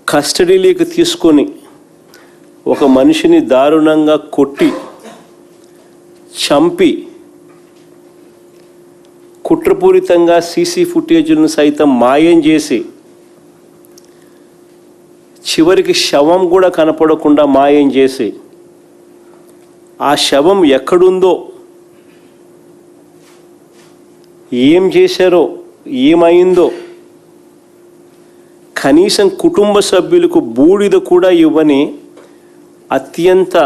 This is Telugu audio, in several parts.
కస్టడీలోకి తీసుకొని ఒక మనిషిని దారుణంగా కొట్టి చంపి కుట్రపూరితంగా సీసీ ఫుటేజ్ను సైతం మాయం చేసి చివరికి శవం కూడా కనపడకుండా మాయం చేసి ఆ శవం ఎక్కడుందో, ఏం చేశారో, ఏమైందో కనీసం కుటుంబ సభ్యులకు బూడిద కూడా ఇవ్వని అత్యంత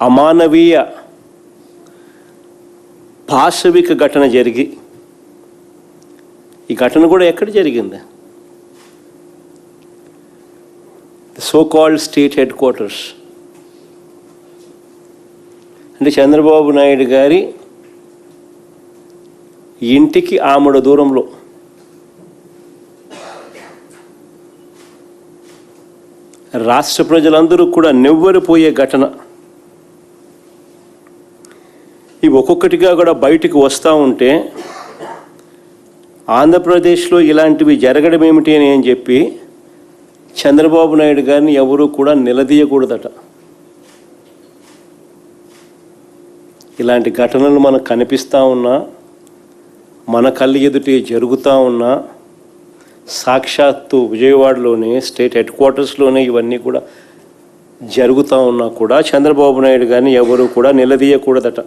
అమానవీయ పాశవిక ఘటన జరిగి, ఈ ఘటన కూడా ఎక్కడ జరిగింది? So called state head quarters. అంటే చంద్రబాబు నాయుడు గారి ఇంటికి ఆమడ దూరంలో. రాష్ట్ర ప్రజలందరూ కూడా నివ్వెరపోయే ఘటన. ఇవి ఒక్కొక్కటిగా కూడా బయటికి వస్తూ ఉంటే ఆంధ్రప్రదేశ్లో ఇలాంటివి జరగడం ఏమిటి అని చెప్పి చంద్రబాబు నాయుడు గారిని ఎవరూ కూడా నిలదీయకూడదట. ఇలాంటి ఘటనలు మనకు కనిపిస్తూ ఉన్నా, మన కళ్ళు ఎదుటి జరుగుతూ ఉన్నా, సాక్షాత్తు విజయవాడలోనే స్టేట్ హెడ్ క్వార్టర్స్లోనే ఇవన్నీ కూడా జరుగుతూ ఉన్నా కూడా చంద్రబాబు నాయుడు గారిని ఎవరూ కూడా నిలదీయకూడదట.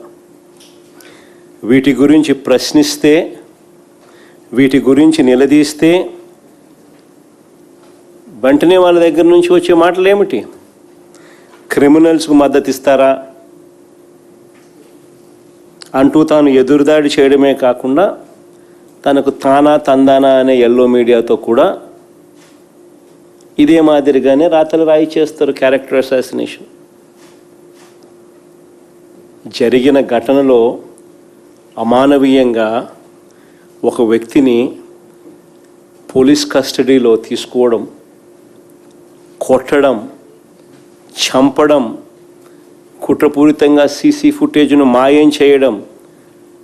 వీటి గురించి ప్రశ్నిస్తే, వీటి గురించి నిలదీస్తే వెంటనే వాళ్ళ దగ్గర నుంచి వచ్చే మాటలు ఏమిటి? క్రిమినల్స్కు మద్దతు ఇస్తారా అంటూ తాను ఎదురుదాడి చేయడమే కాకుండా తనకు తానా తందానా అనే ఎల్లో మీడియాతో కూడా ఇదే మాదిరిగానే రాతలు రాయి చేస్తారు. Character assassination. జరిగిన ఘటనలో అమానవీయంగా ఒక వ్యక్తిని పోలీస్ కస్టడీలో తీసుకోవడం, కొట్టడం, చంపడం, కుట్రపూరితంగా సీసీ ఫుటేజ్ను మాయం చేయడం,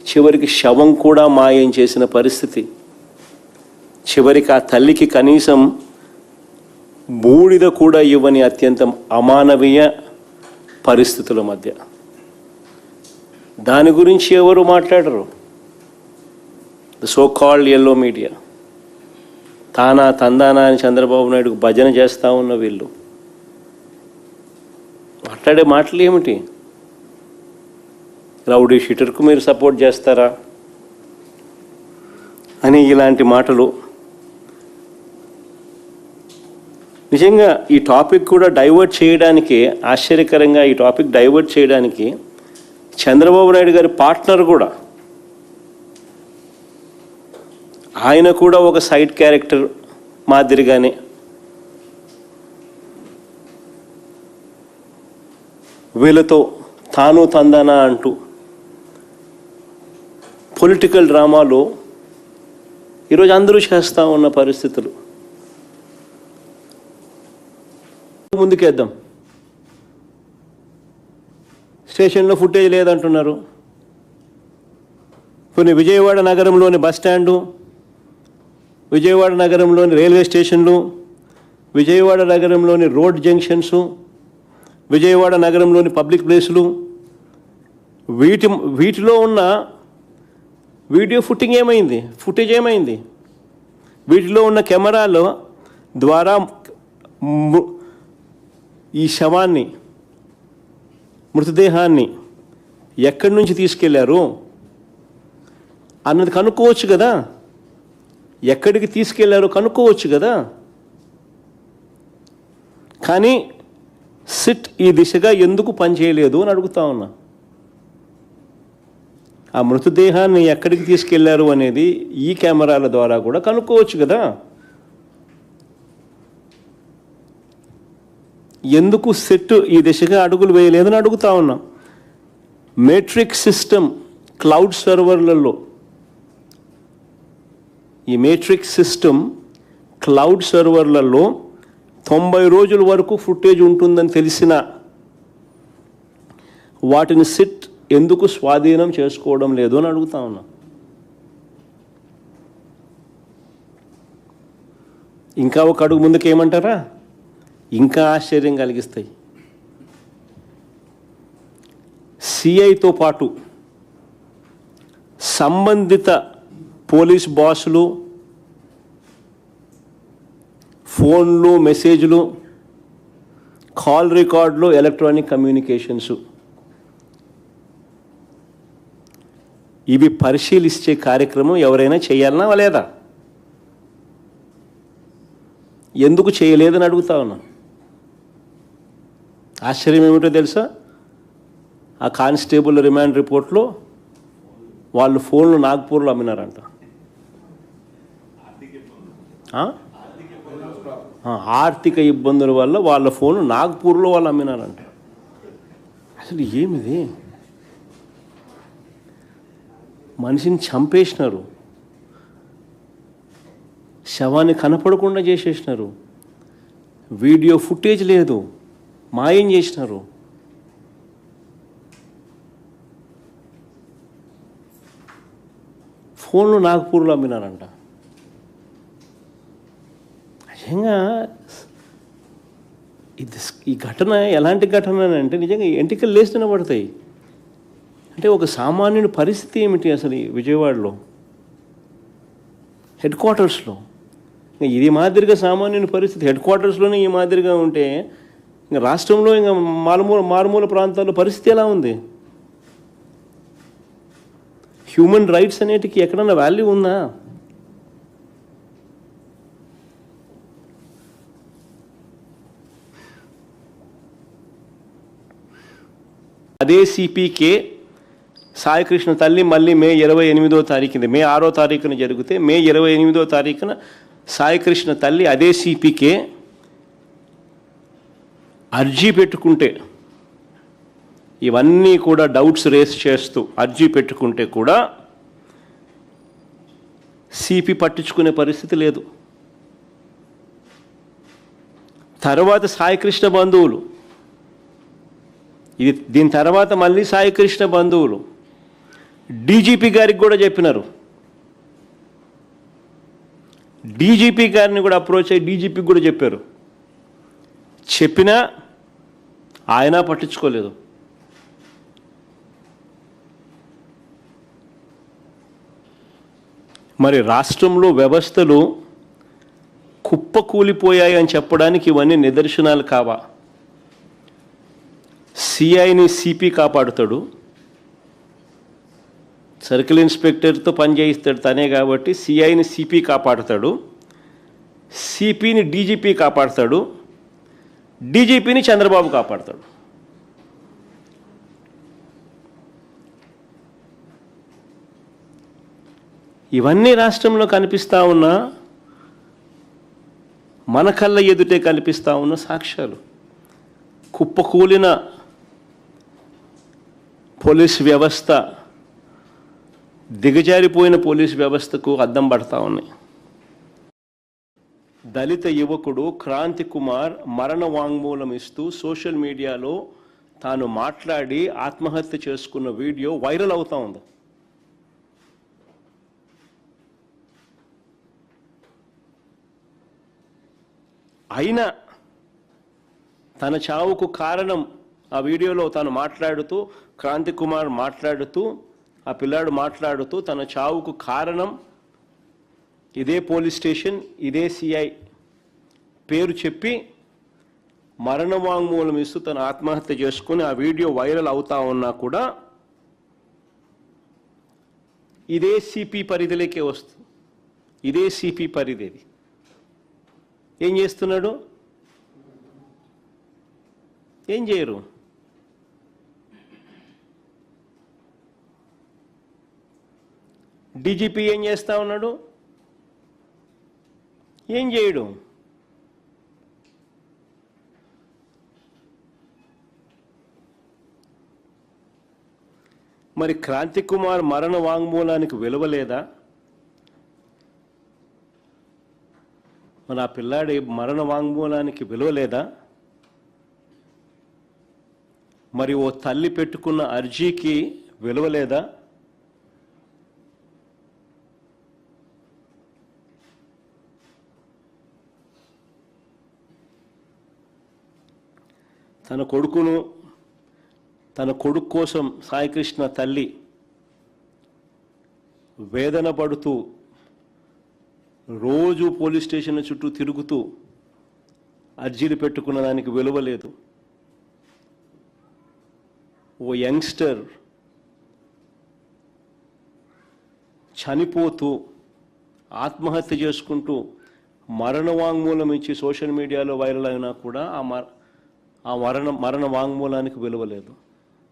చివరికి శవం కూడా మాయం చేసిన పరిస్థితి. చివరికి ఆ తల్లికి కనీసం బూడిద కూడా ఇవ్వని అత్యంత అమానవీయ పరిస్థితుల మధ్య. దాని గురించి ఎవరు మాట్లాడరు. The so called yellow media. తానా తందానా అని చంద్రబాబు నాయుడుకు భజన చేస్తూ ఉన్న వీళ్ళు మాట్లాడే మాటలు ఏమిటి? రౌడీ షీటర్కు మీరు సపోర్ట్ చేస్తారా అని ఇలాంటి మాటలు. నిజంగా ఈ టాపిక్ కూడా డైవర్ట్ చేయడానికి, ఆశ్చర్యకరంగా ఈ టాపిక్ డైవర్ట్ చేయడానికి చంద్రబాబు నాయుడు గారి పార్ట్నర్ కూడా, ఆయన కూడా ఒక సైడ్ క్యారెక్టర్ మాదిరిగానే వీళ్ళతో తాను తందానా అంటూ పొలిటికల్ డ్రామాలో ఈరోజు అందరూ చేస్తూ ఉన్న పరిస్థితులు. ముందుకేద్దాం. స్టేషన్లో ఫుటేజ్ లేదంటున్నారు. కొన్ని విజయవాడ నగరంలోని బస్టాండు, విజయవాడ నగరంలోని రైల్వే స్టేషన్లు, విజయవాడ నగరంలోని రోడ్ జంక్షన్సు, విజయవాడ నగరంలోని పబ్లిక్ ప్లేసులు, వీటిలో ఉన్న వీడియో ఫుటేజ్ ఏమైంది? వీటిలో ఉన్న కెమెరాల ద్వారా ఈ శవాన్ని, మృతదేహాన్ని ఎక్కడి నుంచి తీసుకెళ్లారు అన్నది కనుక్కోవచ్చు కదా. ఎక్కడికి తీసుకెళ్లారో కనుక్కోవచ్చు కదా. కానీ సిట్ ఈ దిశగా ఎందుకు పనిచేయలేదు అని అడుగుతా ఉన్నా. ఆ మృతదేహాన్ని ఎక్కడికి తీసుకెళ్లారు అనేది ఈ కెమెరాల ద్వారా కూడా కనుక్కోవచ్చు కదా. ఎందుకు సెట్ ఈ దిశగా అడుగులు వేయలేదని అడుగుతా ఉన్నా. మేట్రిక్స్ సిస్టమ్ క్లౌడ్ సర్వర్లలో, ఈ మేట్రిక్స్ సిస్టమ్ క్లౌడ్ సర్వర్లలో 90 రోజుల వరకు ఫుటేజ్ ఉంటుందని తెలిసిన వాటిని సిట్ ఎందుకు స్వాధీనం చేసుకోవడం లేదు అని అడుగుతా ఉన్నా. ఇంకా ఒక అడుగు ముందుకు ఏమంటారా, ఇంకా ఆశ్చర్యం కలిగిస్తాయి. సిఐతో పాటు సంబంధిత పోలీస్ బాసులు ఫోన్లు, మెసేజ్లు, కాల్ రికార్డులు, ఎలక్ట్రానిక్ కమ్యూనికేషన్స్ ఇవి పరిశీలించే కార్యక్రమం ఎవరైనా చేయాలనా లేదా? ఎందుకు చేయలేదని అడుగుతా ఉన్నా. ఆశ్చర్యం ఏమిటో తెలుసా, ఆ కానిస్టేబుల్ రిమాండ్ రిపోర్ట్లో వాళ్ళు ఫోన్లు నాగ్పూర్లో అమ్మినారంట. ఆర్థిక ఇబ్బందుల వల్ల వాళ్ళ ఫోన్లు నాగ్పూర్లో వాళ్ళు అమ్మినారంట. అసలు ఏమిది? మనిషిని చంపేసినారు, శవాన్ని కనపడకుండా చేసేసినారు, వీడియో ఫుటేజ్ లేదు, మాయం చేసినారు. ఫోన్లు నాగ్పూర్లో అమ్మినారంట. నిజంగా ఈ ఘటన ఎలాంటి ఘటన అంటే నిజంగా ఎంటికలు లేస్తూనే పడతాయి. అంటే ఒక సామాన్యుడి పరిస్థితి ఏమిటి అసలు ఈ విజయవాడలో హెడ్ క్వార్టర్స్లో? ఇది మాదిరిగా సామాన్యుని పరిస్థితి హెడ్ క్వార్టర్స్లోనే ఈ మాదిరిగా ఉంటే ఇంకా రాష్ట్రంలో ఇంకా మారుమూల ప్రాంతాల్లో పరిస్థితి ఎలా ఉంది? హ్యూమన్ రైట్స్ అనేటికి ఎక్కడన్నా వాల్యూ ఉందా? అదే సిపికే సాయికృష్ణ తల్లి మళ్ళీ మే 28వ తారీఖున, మే 6వ తారీఖున జరిగితే మే 28వ తారీఖున సాయికృష్ణ తల్లి అదే సిపికే అర్జీ పెట్టుకుంటే, ఇవన్నీ కూడా డౌట్స్ రేస్ చేస్తూ అర్జీ పెట్టుకుంటే కూడా సిపి పట్టించుకునే పరిస్థితి లేదు. తర్వాత సాయికృష్ణ బంధువులు, దీని తర్వాత మళ్ళీ సాయికృష్ణ బంధువులు డీజీపీ గారికి కూడా చెప్పినారు. డీజీపీ గారిని కూడా అప్రోచ్ అయ్యి డీజీపీకి కూడా చెప్పారు. చెప్పినా ఆయన పట్టించుకోలేదు. మరి రాష్ట్రంలో వ్యవస్థలు కుప్పకూలిపోయాయి అని చెప్పడానికి ఇవన్నీ నిదర్శనాలు కావా? సిఐని సిపి కాపాడుతాడు, సర్కిల్ ఇన్స్పెక్టర్తో పనిచేయిస్తాడు తనే కాబట్టి సిఐని సిపి కాపాడుతాడు, సిపిని డీజీపీ కాపాడుతాడు, డీజీపీని చంద్రబాబు కాపాడుతాడు. ఇవన్నీ రాష్ట్రంలో కనిపిస్తూ ఉన్నా, మన కళ్ళ ఎదుటే కనిపిస్తూ ఉన్న సాక్ష్యాలు. కుప్పకూలిన పోలీస్ వ్యవస్థ, దిగజారిపోయిన పోలీస్ వ్యవస్థకు అద్దం పడతా ఉన్నాయి. దళిత యువకుడు క్రాంతి కుమార్ మరణ వాంగ్మూలం ఇస్తూ సోషల్ మీడియాలో తాను మాట్లాడి ఆత్మహత్య చేసుకున్న వీడియో వైరల్ అవుతా ఉంది. అయినా తన చావుకు కారణం, ఆ వీడియోలో తను మాట్లాడుతూ, క్రాంతి కుమార్ మాట్లాడుతూ, ఆ పిల్లాడు మాట్లాడుతూ తన చావుకు కారణం ఇదే పోలీస్ స్టేషన్, ఇదే సిఐ పేరు చెప్పి మరణ వాంగ్మూలం ఇస్తూ తను ఆత్మహత్య చేసుకుని ఆ వీడియో వైరల్ అవుతా ఉన్నా కూడా ఇదే సిపి పరిధిలోకే వస్తుంది. ఇదే సిపి పరిధి. ఏం చేస్తున్నాడు? ఏం చేయరు. డీజీపీ ఏం చేస్తా ఉన్నాడు? ఏం చేయడు. మరి క్రాంతి కుమార్ మరణ వాంగ్మూలానికి విలువ లేదా? మన ఆ పిల్లాడి మరణ వాంగ్మూలానికి విలువ లేదా? మరి ఓ తల్లి పెట్టుకున్న అర్జీకి విలువ లేదా? తన కొడుకు కోసం సాయికృష్ణ తల్లి వేదన పడుతూ రోజు పోలీస్ స్టేషన్ల చుట్టూ తిరుగుతూ అర్జీలు పెట్టుకున్న దానికి విలువ లేదు. ఓ యంగ్స్టర్ చనిపోతూ ఆత్మహత్య చేసుకుంటూ మరణ వాంగ్మూలం ఇచ్చి సోషల్ మీడియాలో వైరల్ అయినా కూడా ఆ మరణ వాంగ్మూలానికి విలువ లేదు.